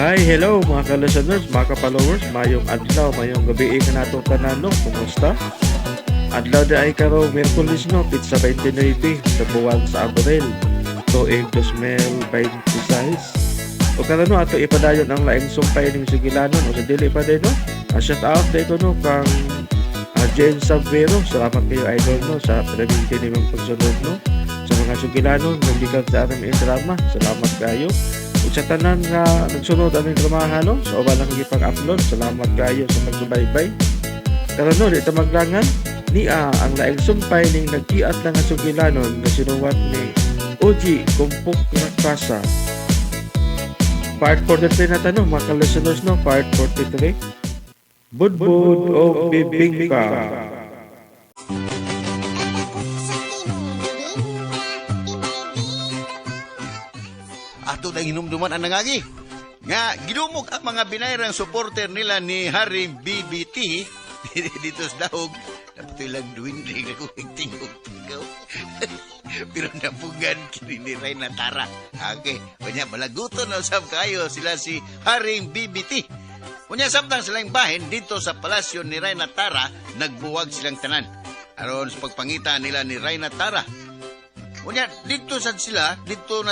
Hi, hello mga ka-listeners, mga ka-followers, mayong adlaw, mayong gabi ka nato tanan, no? Kumusta? Adlaw di ay karo Miyerkules, no? Pizza 29 sa buwan sa Abril. Tuig 2026. O kada no, ato ipadayon ang laing sumpay ning Sigilanon o sa dili pa din, no? Shout out dito, no, kang Jane Savero. Salamat kayo, idol, no, sa pinaging tinimang pagsunod, no? Sa mga Sigilanon, nagbigang sa aming drama. Salamat kayo. Sa tanan nga nagsunod aming dramahan, no? Sa uban lang ipang-upload. Salamat kayo sa pagsubaybay. Karon no, dito maglangan niya ang laing sumpay ning nagkiat lang nga Sigilanon nga sinuwat ni Oji Kumpok Rakasa. Part 43 na tanong, mga ka-listeners, no? Part 43. Budbud o Bibingka. Ato na hinumduman ang nangagi. Nga, gidumog ang mga binayrang supporter nila ni Haring BBT dito sa dahog. Dapat lang duwinding ako tingog-tingog. Pero napugan kini ni Reyna Tara. Okay, kanya malaguton na usap kayo sila si Haring BBT. Kanya samtang silang bahin dito sa palasyo ni Reyna Tara, nagbuwag silang tanan. Aron sa pagpangita nila ni Reyna Tara. Kanya dito na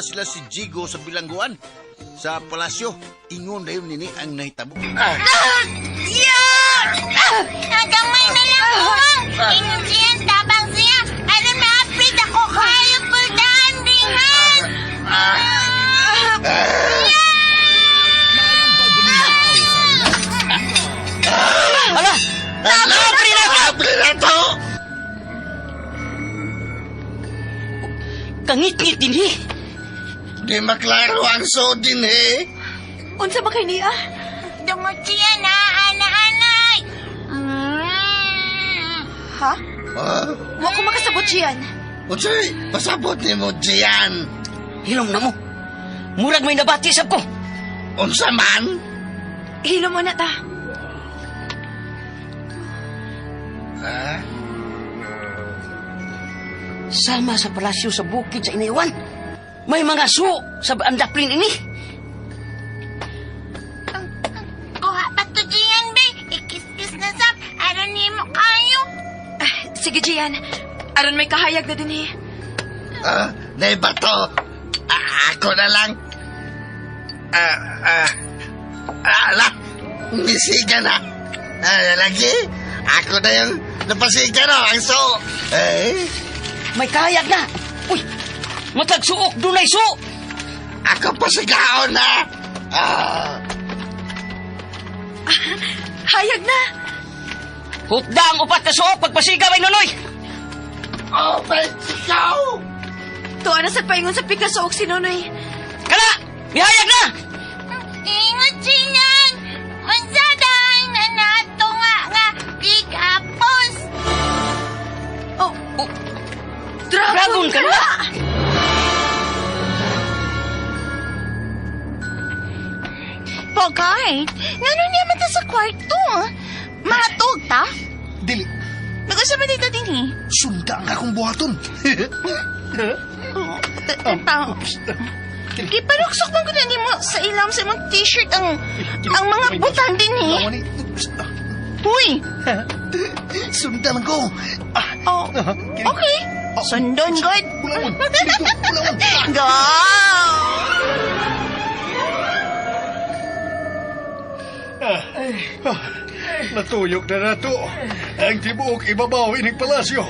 sila si Jigo sa bilangguan. Sa palasyo, ingon na yun nini ang nahitabo. Yan! Nagamay na lang ko! Ingon siya, tabang siya! Alam na, apit ako kayo puldahan dingan! Ala! Apri na to! Kangit-ngit din eh. Di maklaro ang sodin eh. Unsa ba kay niya? Dumot siya na, ana-anay! Ha? Wa ko makasabot siyan. Utsay, pasabot ni mo diyan. Hilom na mo. Murag may nabati sab ko. Unsa man? Hilom mo na ta. Sama sa palasyo sa bukid sa Inaiwan. May mga su sa andaplin ini. Kuha pa to diyan, be! Ikis-kis na sap! Aron ni mo kayo! Sige, Gian. Aron may kahayag na din eh. Nay bato. Ako na lang. Ala, misiga na. Lagi, ako na yung napasiga na. Ang so. May kahayag na. Uy, matagsuok, dunay su. Ako pasigaon na. Hayag na. Hukda ang upat ka suok pagpasigaw ay nunoy. Oh, may sigaw. Tuwa na sa paingon sa pikasuok si Nonoy. Kala, mihayag na. Ingat sinan! Mansadahan na nato nga gigapos! Oh, Dragon ka na. Pagkait, ngano niya man ta sa kwarto? Matog ta? Dili, Nag-usap dito din eh. sunda nga akong buhaton. Kiparuksok man ko na mo sa ilam sa imong t-shirt ang mga butang din eh. Uy! Sunda lang ko. Oh, okay. Sundon, God. Go! Natuyok na nato. Ang tibuok ibabaw ining palasyo.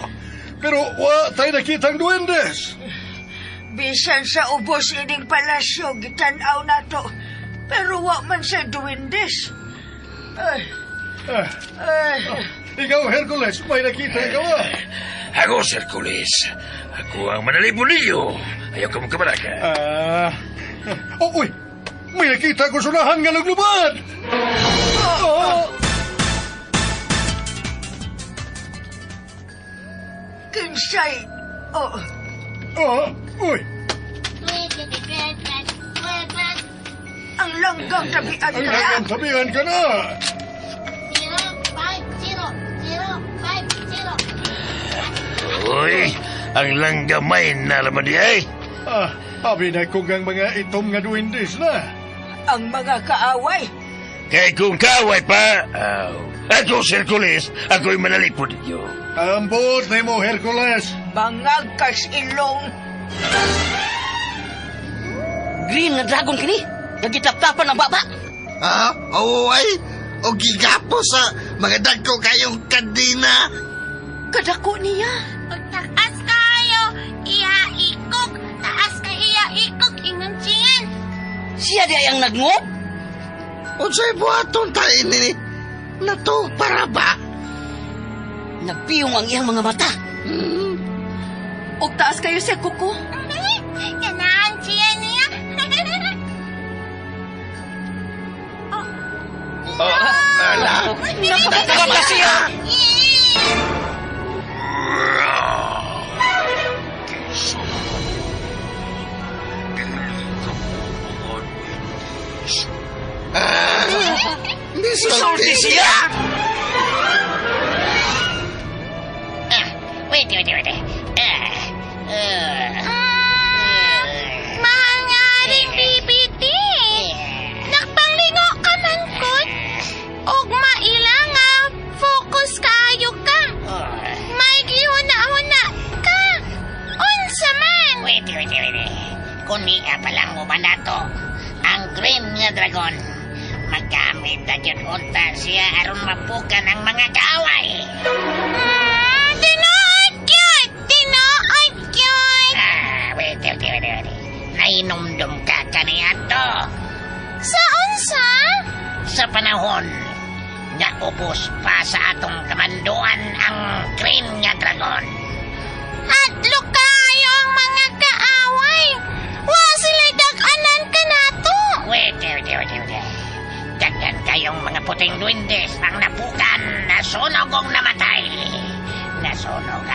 Pero wa tayo nakitang duwendes. Bisan sa ubos ining palasyo, gitanaw na to. Pero wa man sa duwindes. Ikaw, Hercules, may nakita ikaw Ako, Hercules. Ako ang manalibulilyo. Ayaw ka mong kabalaka. Uy! May nakita ko sunahan nga naglubad! Kinsay, Uy! ang langgang tabian Ang na. hanggang sabihan ka na! 050. Uy, ang langgamay na laman di ay. Abi na kong ang mga itom nga duwindis na. ang mga kaaway. Kay kung kaway pa, ako, Hercules, ako'y manalipod ninyo. Ambot ni mo, Hercules. Mangagkas ilong. Green nga dragon kini. Nagitap-tapan ang baba. Ha? Oo ay, o gigapo sa mga dagko kayong kadina. Kadako niya. Ug taas kayo, iya ikog. Taas ka iya ikog, ingon siyan. Siya di ang nagngob. Unsay buhaton tayo ni nato para ba? Nagpiyong ang iyang mga mata. Ug taas kayo sa kuko. Ganahan siya niya. Ala. Nakakabata siya. Kinsa dili ka mo mga Wendy's. Nisulti siya. Wait. Mahal nga rin, BBT. Nakpanglingo ka man, Kut. Og maila nga, focus kayo ka. May gihuna-huna ka. Unsa man. Wait. Kuni pa lang mo ba na to? Ang green nga dragon. Magamit na yun unta siya aron mapukan ang mga kaaway. Tinood cute. Wait. Nainumdum ka kaniya to. Sa unsa? Sa panahon nga ubos pa sa atong kamanduan ang green nga dragon. Hadlo kayo ang mga kaaway. Wa sila'y dag-anan ka nato. Wait. Daghan kayong mga puting duwendes ang napukan, nasunog o namatay. Nasunog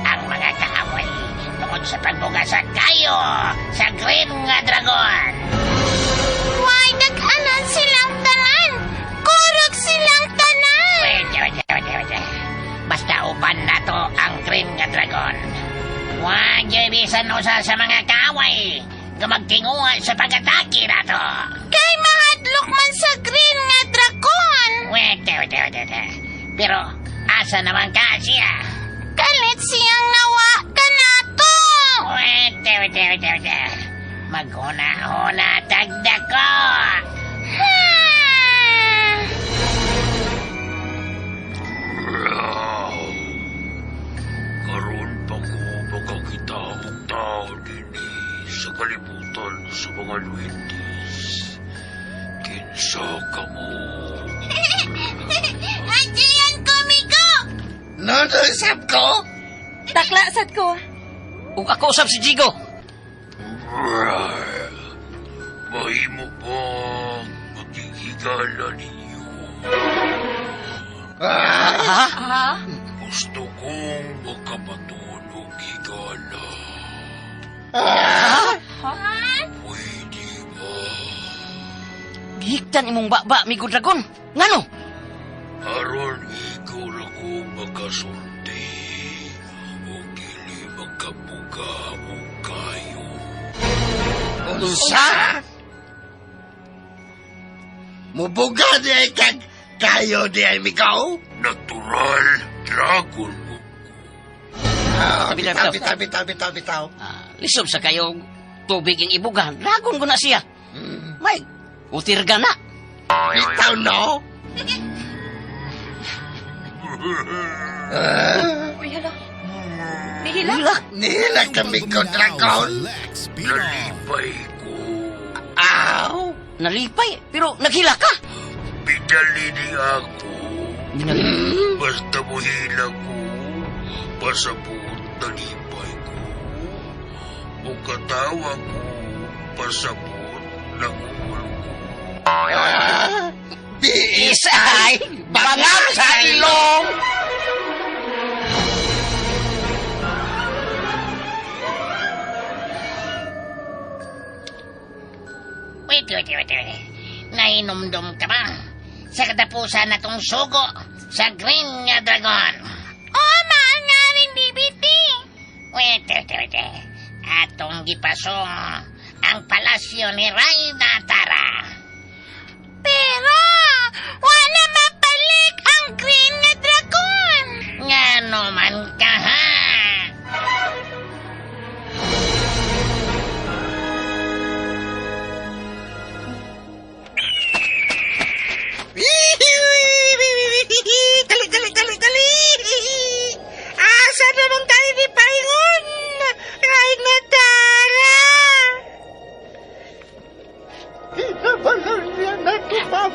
ang mga kaaway tungod sa pagbugasan kayo sa green nga dragon. Why dag-anan silang tanan? Kurog silang tanan. Wait. Basta uban na to ang green nga dragon. Huwag yung ibisan usa sa mga kaaway nga magtinguan sa pag-atake na to. Kay mahadlok man sa green nga dragon. Wait. Pero asa naman ka siya? Kalit siyang nawa ka nato. Wait. Maghuna-huna tagda ko. Karon pa ko makakita ang tao dini sa kalibutan sa mga Wendy's. Kinsa ka mo? Adyan komigo. Nandusap ko? Taklasat ko. Ug ako usab si Jigo. Mahimo ba makikigala ninyo? Ha? Gusto kong makapatulog higala. Pwede ba? Gihiktan imong baba, migo dragon. Ngano? Aron ikaw lang ko makasulti o gili magkabuga o kayo. Unsa? Mubuga di ay kag kayo di ay mikaw? Natural dragon mo. Bitaw. Lisob sa kayo tubig ang ibugan. Dragon ko na siya. May utirga na. Bitaw, no? Uy, hala. Nihila? Nila kami ko, dragon. Nalipay ko. Aw! Nalipay, pero naghila ka. Pidali ni ako. Basta mo hila ko. Pasabot nalipay ko. O katawa ko. Pasabot nangungul ko. Biisay! Bangag sa ilong! Wait. Nainumdum ka ba? Sa katapusan na tong sugo sa green nga dragon. Mahal nga rin, BBT. Wait. Atong gipasong ang palasyo ni Rayna Tara.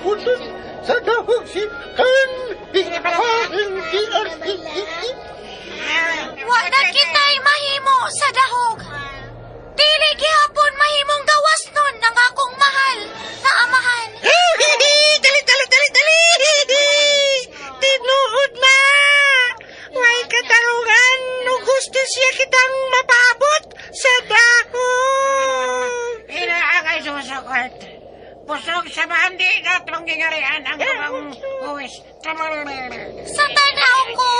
puton sa dahog si kan Wa na kita'y mahimo sa dahog. Dili gihapon mahimong gawas nun ng akong mahal na amahan. Dali! Tinuod na! May katarungan no gusto siya kitang mapabot sa dahon. Ina ay susukot. Pusog sa bandi na tunggingarian ang kumang uwis. Sa tanaw ko,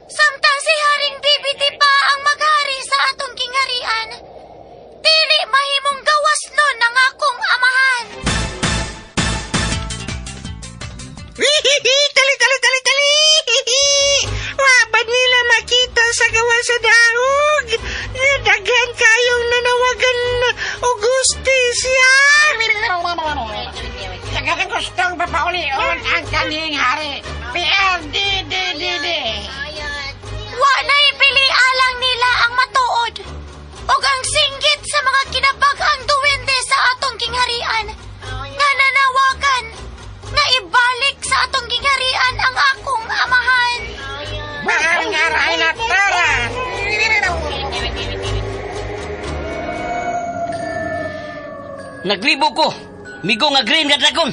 samtang si Haring Bibiti pa ang maghari sa atong kingharian, dili mahimong gawas nun ng akong amahan. Dali! Wabad nila makita sa gawa sa dahog. Daghan kayong nanawagan o gusti siya. Tagang gustong papaulion ang kaning hari. PLDDDD. Wa na ipili alang nila ang matuod ug ang singgit sa mga kinabag-ang duwende sa atong kingharian nga nanawagan nga ibalik sa atong kingharian ang akong amahan. Mahal nga ray na tara. Naglibo ko. Migo nga green nga dragon.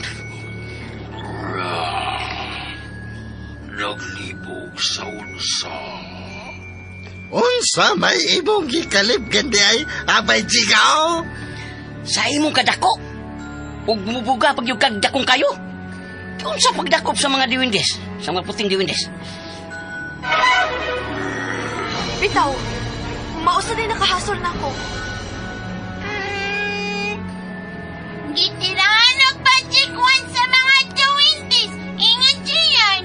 Naglibog sa unsa. Unsa may imong gikalib gandi ay abay jigaw? Sa imong kadako. Ug mubuga pag yung kagdakong kayo. Kung sa pagdakop sa mga diwindes, sa mga puting diwindes. Bitaw, mausa din nakahasol na ako. Gitirahan og pagkikwan sa mga duwindis. Ingat siyan.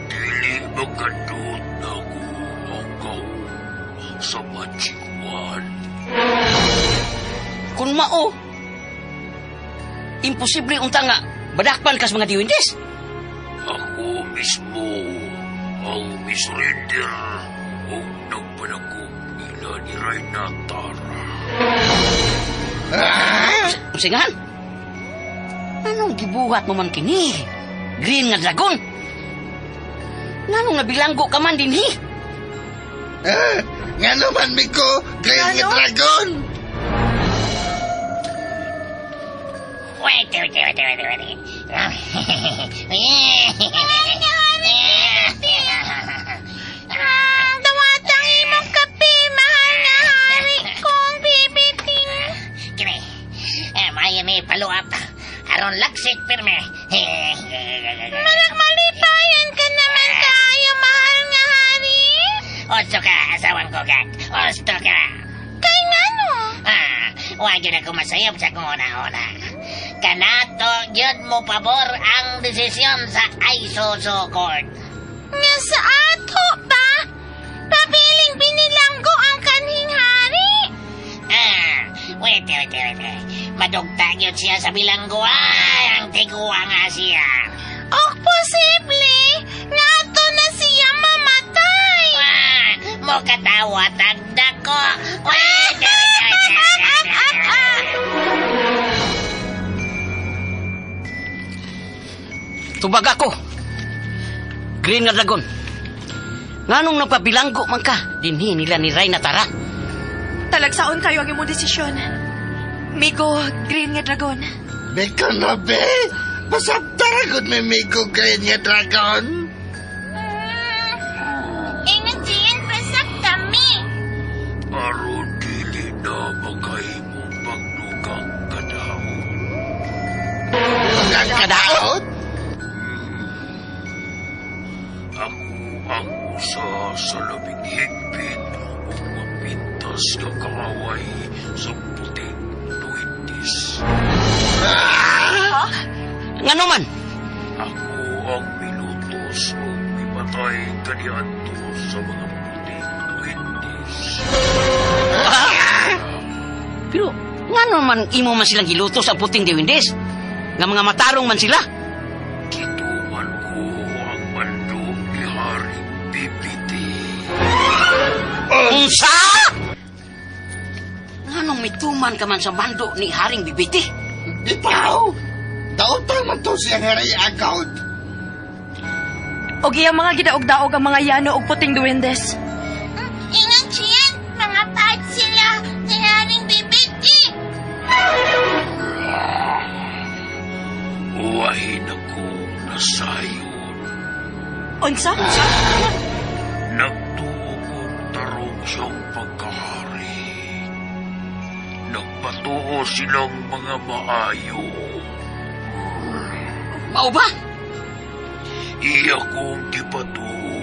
Dili magadot na ko akaw sa matsikwan. Kung mao, imposible unta nga badakpan kas mga diwindes. Ako mismo ang misrender o nagpanakop nila ni Reyna Tara. Usingan. Anong gibuhat mo man kini? Green nga dragon. Nanong nabilanggo ka man dinhi? Nga naman Miko, Green nga dragon. Wait. Tawatang imong kape, mahal na hari kong bibiting. Kini, maya may paluap. Aron laksik pirme. Malipayan ka naman tayo, mahal nga hari. Osto ka, asawang ko gat. Osto ka. Kay ngano? Huwag yun ako masayop sa kuna-una. Kanato, yun mo pabor ang desisyon sa ISOSO Court. Nga sa ato ba? Pabiling binilanggo ang kanhing hari. Wait. Madugta yun siya sa bilanggo. Ang tiguwa nga siya. O posible, nga ato na siya mamatay. Mo katawa, tagda ko. Tubag ako. Green nga dragon. Nganong napabilanggo man ka dinhi nila ni Reyna Tara? Talagsaon kayo ang imong desisyon. Migo, Green nga dragon. Miko na be, masabtaragod may Miko Green nga dragon. Ingat siyan pasap kami. Aron dili na magahimong pagdugang kadahon. Kadaot? Ako ang usa sa labing higpit o mapintas na kaaway sa puting duwindis. Ngano man? Ako ang milutos o mipatay kaniadto sa mga puting duwindis. Pero ngano man imo man silang gilutos ang puting diwindes? Nga mga matarong man sila. Kituman ko ang bando ni Haring Bibiti. Unsa? Nganong mituman ka man sa bando ni Haring Bibiti? Ikaw! Daotang man to siyang hari agawd. Og iyang mga gidaog-daog ang mga yano og puting duwendes. Ingat siyan, mga bad sila ni Haring Bibiti. Uwahin ako nasayon. Unsa? Nagtuo kong tarong siyang pagkahari. Nagpatuo silang mga maayo. Mao ba? Iya kong gipatuo.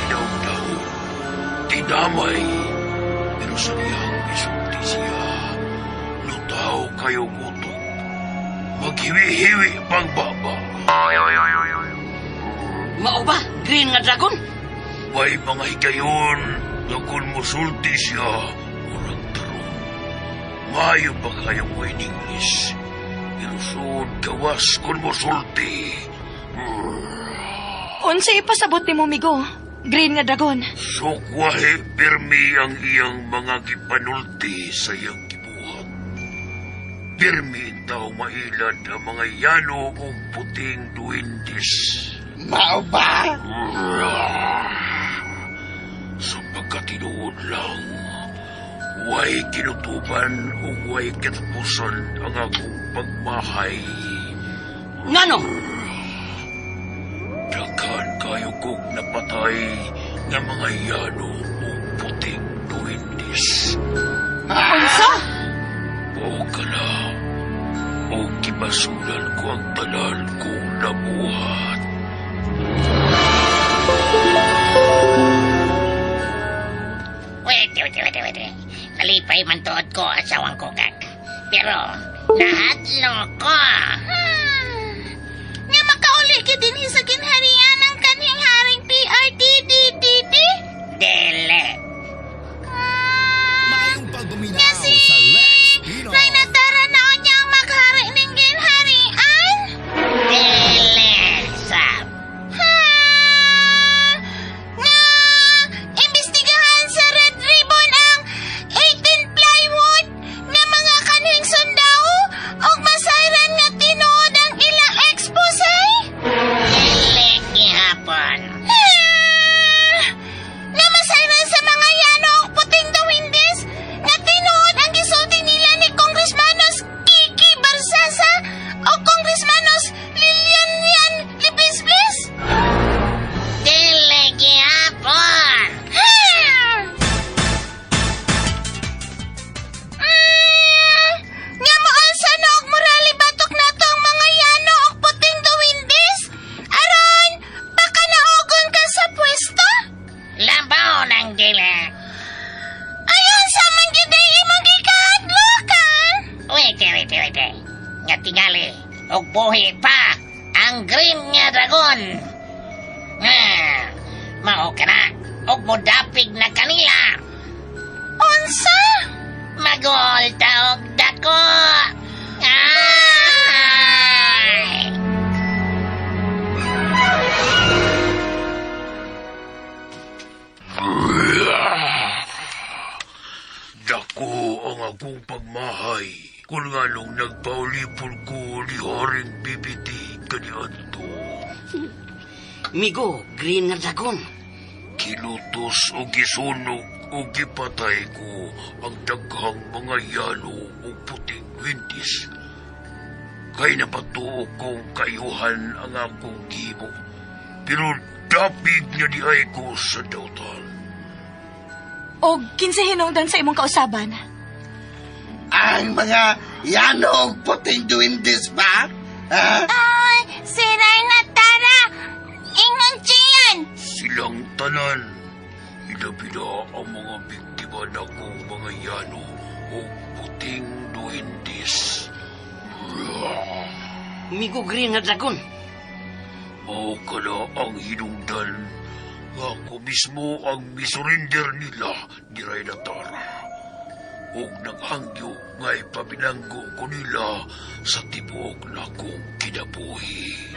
Daw-daw, tinamay. Pero sa niyang isulti siya, lutaw kayong utok. Maghiwi-hiwi pang baba. Mao ba? Green nga dragon? May mga higayon na kung musulti siya, murag tarong. Mayo pa kayong mo in English. Pero soon gawas kung musulti. Unsa ipasabot nimo migo? Green nga dragon. Sukwahe pirmi ang iyang mga gipanulti sa iyang gibuhat. Pirmi daw mailad ang mga yano o puting duwindis. Mao ba? Sa pagkatinuod lang, way kinutuban o way katapusan ang akong pagmahay. Ngano? Daghan kayo kong napatay ng mga yano o puting duwindis. Unsa? O kana, o kibasulan ko ang tanan kong nabuhat. Wait. Kalipay man tuod ko asawang kugak. Pero, nahadlo ko. Nga makauli ka din sa ginharian ng kanhing Haring PRDDDD? Dele. Mayong pagbuminaw Nga si... sa Lex Pino. Nay natara na o niyang maghari ng ginharian? Dele, sab. Nga imbestigahan sa Red Ribbon ang 18 plywood nga mga kanhing sundao og masayran nga tinuod ang ilang expose? Dele, gihapon. Nga masayran sa mga yano og puting duwindis nga tinuod ang gisulti nila ni Congressmanos Kiki Barsasa o Congressmanos Lilian Libisblis? Dele, gihapon. Nga moansa na og morali batok na tong mga yano og puting duwindis? Aron, baka naogon ka sa pwesto? Labaw ng dele. Ayon sa man giday imong gikahadlokan? Wait. Nga tingali, og buhi pa ang green nga dragon. Mao ka na, og modapig na kanila. Unsa? Magol taog dako. Ay! Dako ang akong pagmahay. Kung nga nung nagpaulipol ko ni Haring Bibiti kaniadto. Migo, Green nga dragon. Kilutos o gisunog o gipatay ko ang daghang mga yano o puting windis. Kay napatuo kong kayuhan ang akong gimo. Pero dapig niya di ay ko sa dautan. Og kinsa hinungdan sa imong kausaban? Ang mga yano og puting duwindis ba? Ha? Ay, si Nay Natara! Ingon siyan! Silang tanan, ilabi na ang mga biktima na kong mga yano o puting duwindis. Migo, Green nga dragon. Mao ka na ang hinungdan nga ako mismo ang misurrender nila ni Raynatara. Og naghangyo nga ipabinanggo ko nila sa tibuok na kong kinabuhi.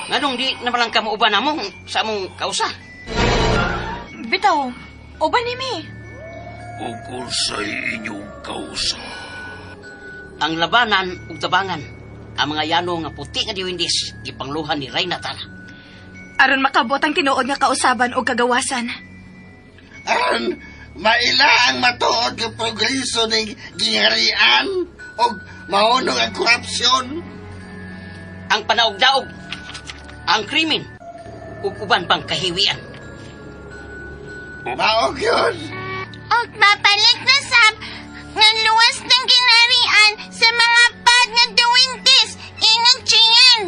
Nganong di naman lang ka mauban namong sa among kausa? Bitaw, uban nimi. ug unsay inyong kausa. Ang labanan ug tabangan, ang mga yano nga puti nga diwindis gipangluhan ni Reyna Tara. Aron makabot ang tinuod nga kausaban o kagawasan. Aron, maila ang matuod ng progreso ng gingharian o mahunong ang korupsyon. Ang panaog-daog, ang krimen, ug uban pang kahiwian. Maog yun. Og mapalit na sab nga luwas ng ginharian sa mga bad nga duwindis. Ingat siyan.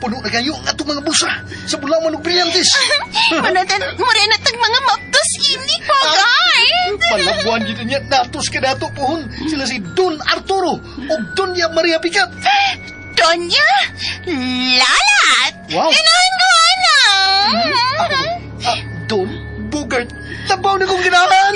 Puno na kayo ang atong mga bulsa sa bulaman ug brilyantes. Manatan mo rin at ang mga maptos ini po, guys. Palabuan gid niya natos kadato pohon sila si Don Arturo ug Doña Maria Picat. Donya, lalat. Wow. Ganahan ko, Don Bogart, tabaw na kong ginahan.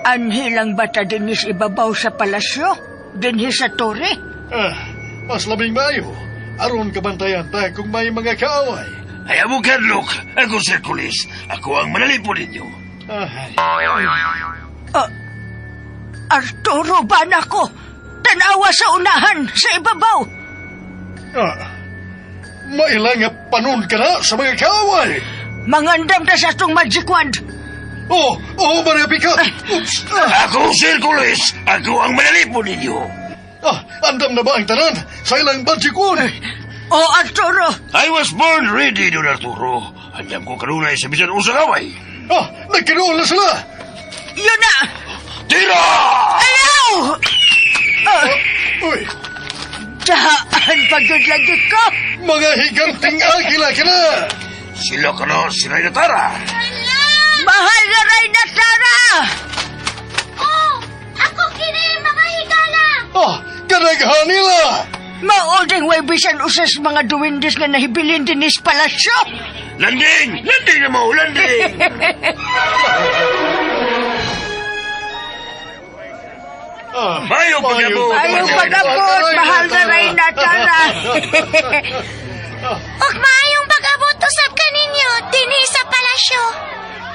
Anhilang bata dinis ibabaw sa palasyo, dinhi sa tore. Mas labing mayo. Aron kabantayan tayo kung may mga kaaway. Ayaw mo, Carlock. Ako, Hercules. Ako ang manalipon ninyo. Arturo ba nako? Tanawa sa unahan, sa ibabaw. Mailang nga panon ka na sa mga kaaway. Mangandam na sa itong magic wand. Oh, Maria Picat. Oops. Ako, Hercules. Ako ang manalipon ninyo. Andam na ba ang tanan sa ilang badjikon? Arturo. I was born ready, Don Arturo. Andam ko kanunay sa bisan usang away. Nagkiroon na sila. Yun na! Tira! Ayaw! Uy, Dahaan pagod lagi ko. mga higanting agila ka na. Sila ka na, si Reyna Tara. Mahal na Reyna Tara! Oh, ako kini mga higala. Kadaghan nila. Mauding way bisan usas mga duwindis nga nahibilin dinis palasyo. Landing! Landing na mo! Landing! Mayong pagabot! Ayaw pag-abot, mahal na Reyna Tara. Og maayong pag-abot usab kaninyo dinhi sa palasyo.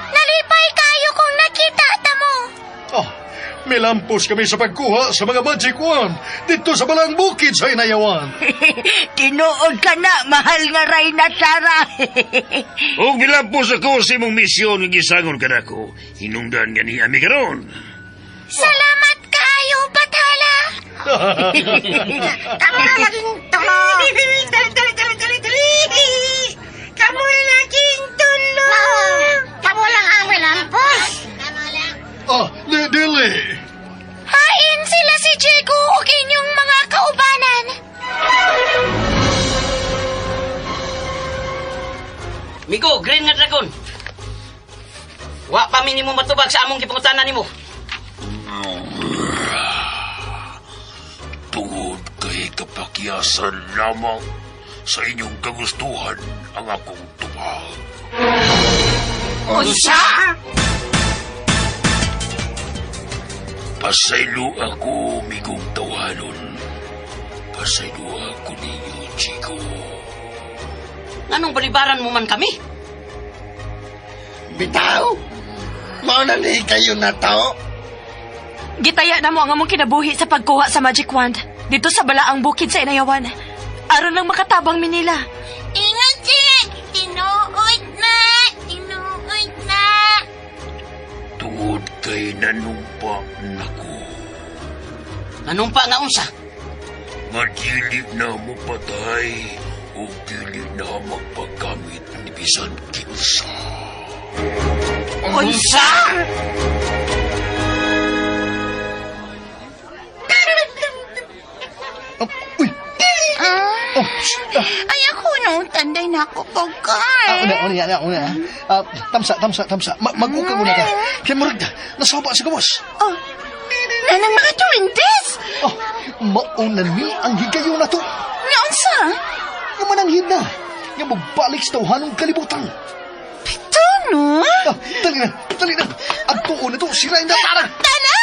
Nalipay kayo kung nakita ta mo. Milampos kami sa pagkuha sa mga magic wand dito sa balang bukid sa Inayawan. Tinuod ka na, mahal nga Reyna Tara. O gilampos ako sa imong misyon ng gisangon ka na ko. Hinungdan nga ni Ami karon. Salamat kayo, Bathala. Kamu na laging tulo. Kamu na laging tulo. Kamu lang ang milampos. Dili. Hain sila si Diego o inyong mga kaubanan. Migo, Green nga Dragon. Wa pa minimo matubag sa among gipangutanan nimo. Tungod kay kapakyasan lamang sa inyong kagustuhan ang akong tubag. Unsa? Pasaylo ako, migong tawanon. Pasaylo ako ninyo, Chico. Anong balibaran mo man kami? Bitaw, mauna ni kayo na tao. Gitaya na mo ang among kinabuhi sa pagkuha sa magic wand dito sa balaang bukid sa Inayawan. Aron lang makatabang mi nila. Ingat si! Tinuod na! Tinuod na! Tungod kay nanumpa nako. Nanumpa nga unsa? Madili na mo patay o dili na magpagamit ni bisan kinsa. Unsa? Ay, ako nung tanday na ako, Bogart. Una. Tamsa. Mag-uka muna ka. Kaya murag, nasaba sa gawas. na ng mga duwindes. Maunan mi ang higayon na to. Nga unsa? Nga mananghid na. Nga magbalik sa tawhanong kalibutan. Ito, no? Dali na. Ang tuon na to, sila yung natara. Tana!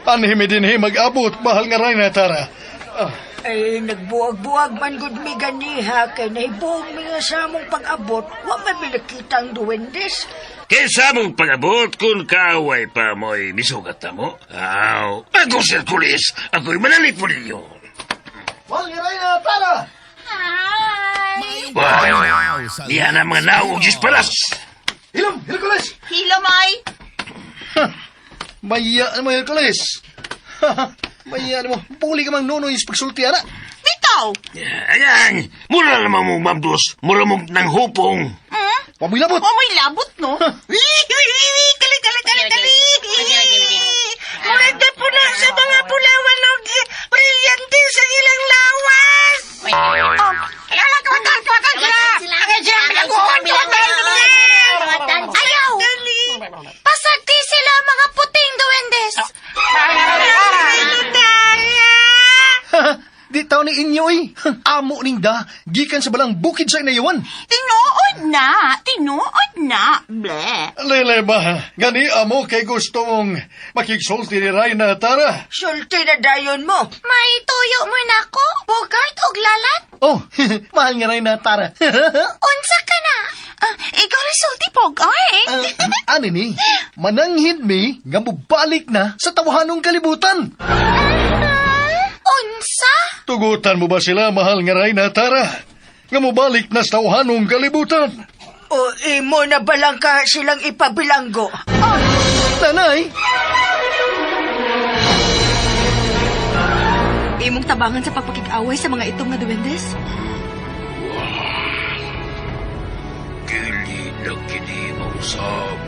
Anhimi din mag-abot, mahal nga rin natara. Ay, nagbuwag-buwag man gud mi ganiha kay nahibuog mi nga sa among pag-abot, wa man mi nakita ang duwindes. Kaysa mong pag-abot kung kaaway pa mo'y misugat na mo. Aw, ako Sir Kulis, ako'y manalit mo ninyo. Mahal nga rin natara. Wow, diyan ang mga naong Diyos palas. Hilom, Hercules. Hilom ay! Maya mo, Hercules. Maya mo, puli ka mang nunoy sa pagsulti, ana. Bitaw! Ayan, mura naman mo, Ma'am Dos. Mura mo ng hupong. Pamoy labot. May labot, no? Kali! Murag po na sa mga pulawan o brilyante sa ilang lawas! Ayaw! Pasagti sila mga puting duwendes! Di tao ni inyo eh. Amo ning da, gikan sa balang bukid sa inayawan. Tinuod na, ble. Lele ba, gani amo kay gusto mong makigsulti ni Ray na tara. Sulti na dayon mo. May tuyo mo na ko, bugart og lalat. Oh, mahal nga Ray na tara. Unsa ka na? Ikaw resulti po, ay. Ano ni, mananghid mi nga mubalik na sa tawahanong kalibutan. Unsa? Tugutan mo ba sila, mahal nga Ray na tara? Nga mubalik na sa tawahanong kalibutan. O imo na balang ka silang ipabilanggo. Tanay, Imong tabangan sa pagpakig-away sa mga itong nga duwendes? Kili na kini mausap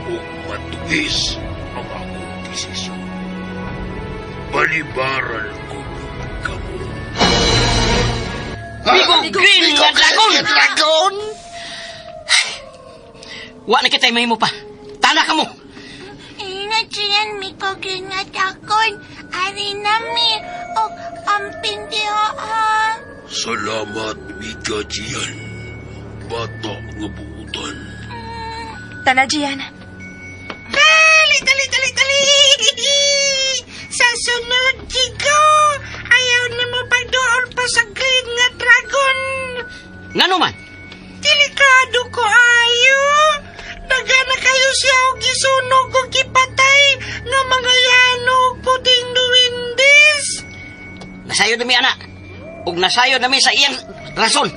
o matuwis ang akong desisyon. Balibaran ko kamo. Green nga dragon! Wa na kita'y mahimo pa. Tana ka mo! Ingat siyan mi ko gingat akon. Ari nami og amping dihaan. Salamat, Mika Jian. Bata nga buutan. Tana, Gian. Dali! Sa sunod, Gigo! Ayaw na mo pagdoon pa sa green nga dragon! Nga naman? Delikado ko ayo! Daga na kayo siya o gisunog o gipatay nga mga yanog puting duwindis! Nasayod nami, anak. Ug nasayod nami sa iyang rason.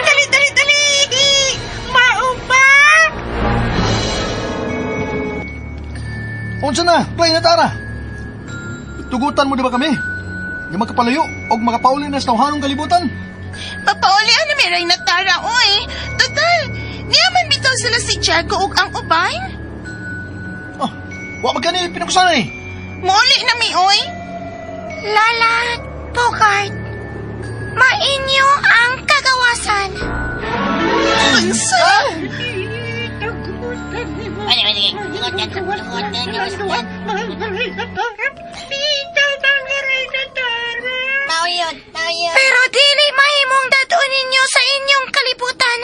Dali! Mao ba? unsa na, Ray na tara? Tugutan mo di ba kami? Nga makapalayo o makapauli na sa tawahanong kalibutan? Papauli ano may ray na tara, oy! Total, niyaman bitaw sila si Tiago ug ang ubay? Wa magkani pinakusan eh. Muli na mi, oy! Lalat, bugart. Mainyo ang kagawasan. Unsa? Pero dili mahimong dadon ninyo sa inyong kalibutan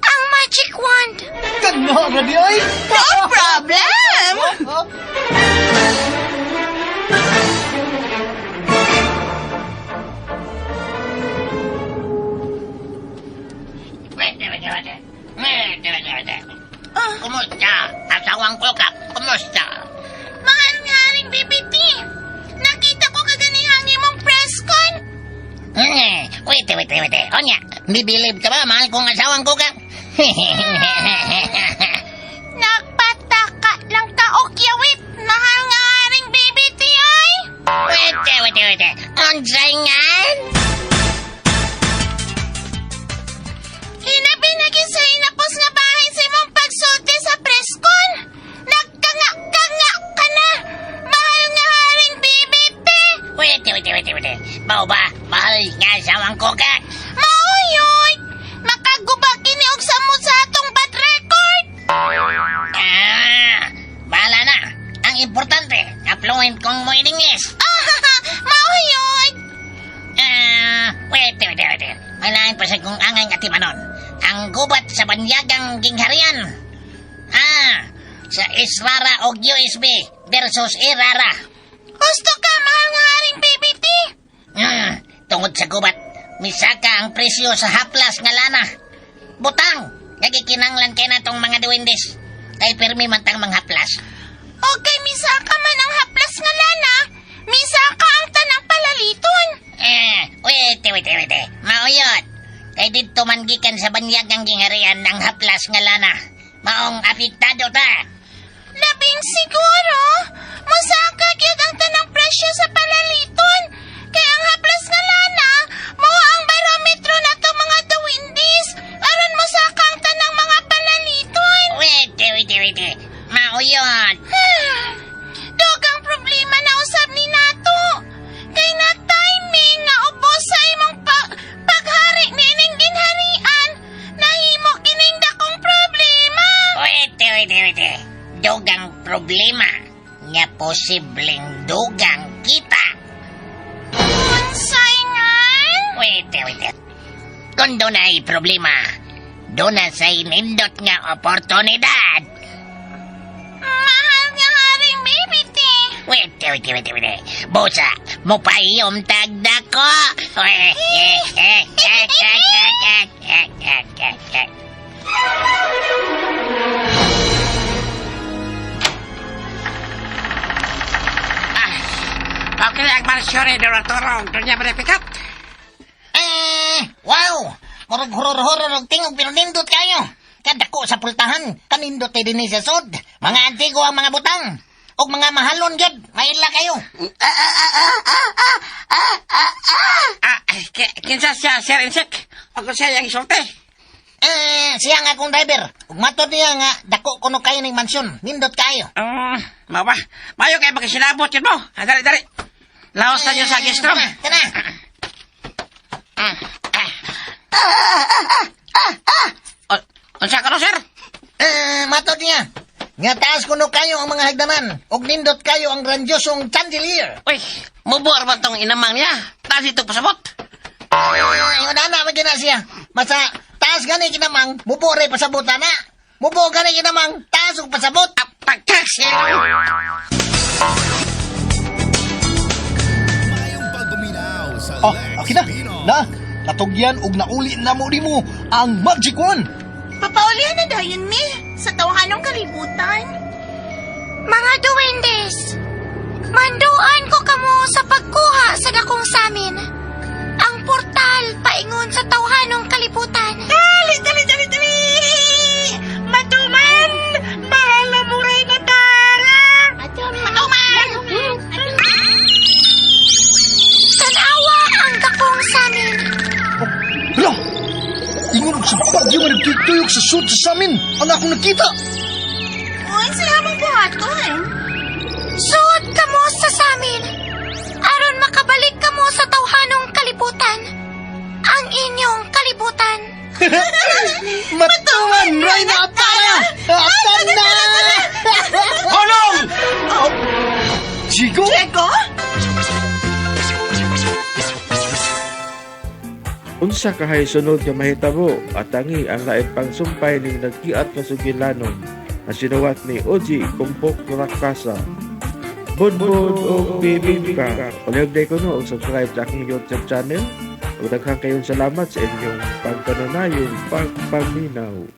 ang magic wand. Ganda na di ay. No problem! Kumusta? Asawang ko ka. Kumusta? Mahal nga rin, BBT. Nakita ko kaganihang imong presscon. Wait. Onya, bibilib ka ba? Mahal kong asawang ko ka. Nagpataka lang taok yawit. Mahal nga rin, BBT ay. Wait. Unsay ngan? Hinapinagin sa inapos nga bahay sa imong pagsulti sa preskon. Nagkanga-kanga ka na. Mahal nga haring BBT. Wait. Bao ba? Mahal nga asawang ko ka. Mauyoy. Makagubag kini og samot sa atong importante, affluent kong mo in English. Mauyod! Wait. Malain pa sa kong angay nga timanon. Ang gubat sa banyagang gingharian. Sa Israra o USB versus Irara. Gusto ka, mahal nga haring BBT? Tungod sa gubat, misaka ang presyo sa haplas nga lana. Butang, nagikinanglan kay natong mga duwindis. Kay pirmi man tang mga haplas. Okay, misaka man ang haplas nga lana. Misaka ang tanang palaliton. Wait. Mauyot. Kay dito man gikan sa banyagang gingharian ng haplas nga lana. Maong apektado ta. Labing siguro, masaka gyud ang tanang presyo sa palaliton. Kaya ang haplas nga lana, mao ang barometro nato mga duwindis. Aron masaka ang tanang mga palaliton. Wait. Mauyot. Dogang problema na usab ni nato. Kay na timing nga ubos sa imong paghari ni ining ginharian. Nahimo kining dakong problema. Wait. Dugang problema. Nga posibleng dugang kita. Unsay ngan? Wait. Kung doon ay problema, doon na sa inindot nga oportunidad. Mahal nga haring BBT. Wait. Bosa, mupayom tagda ko. Okay, Akbar, sorry, Dorotoro. Dunya pick-up. Wow! Murag horor-horor og tingog pero nindot kayo. Kadako sa pultahan, kanindot ay din sa sod. Mga antigo ang mga butang. Og mga mahalon gyud, maila kayo. Kinsa siya, Sir Insek? Ako siya yung isulti. Siya nga akong driver. Ug matod niya nga dako kuno kayo ning mansyon. Nindot kayo. Mawa. Mayo kayo magkasilabot yun mo. Dali. Laos na nyo sa gistrom. Tara. Unsa ka no, sir? Matod niya. Nga taas kuno kayo ang mga hagdanan. Og nindot kayo ang grandiosong chandelier. Uy, mubor ba tong inamang niya? Taas ito pasabot. Yung nana, magina siya. Masa, taas gani kinamang, mubore pasabot na. Mubo gani kinamang, taas og pasabot. Pagkaksil. Mayong pagpaminaw sa Okay na. Natugyan ug nauli na mo nimo ang Magic Wand. Papaulihan na dayon mi sa tawhanong kalibutan. Mga duwendes, manduan ko kamo sa pagkuha sa dakong samin. Ang portal paingon sa tawhanong kalibutan. Dali! Matuman! Mahal na muray na tara! Matuman! Tanawa ang dakong samin. Hala! Ingon og sa bagyo nga nagtituyok sa sud sa samin ang akong nakita. Uy, sila mong buhat ko Suot kamo sa samin. Aron makabalik kamo sa tawhanong kalibutan. Ang inyong kalibutan. Matuman! Ray na atara! Atan na! Hulong! Chico? Unsa kahay sunod nga mahitabo at tangi ang lain pang sumpay ning nagkiat nga sugilanon na sinuwat ni Oji Kumpok Rakasa. Bunbun o bibingka. Ulyag day ko no, subscribe sa aking YouTube channel. Ug daghang kayong salamat sa inyong pagkanunayong pagpaminaw.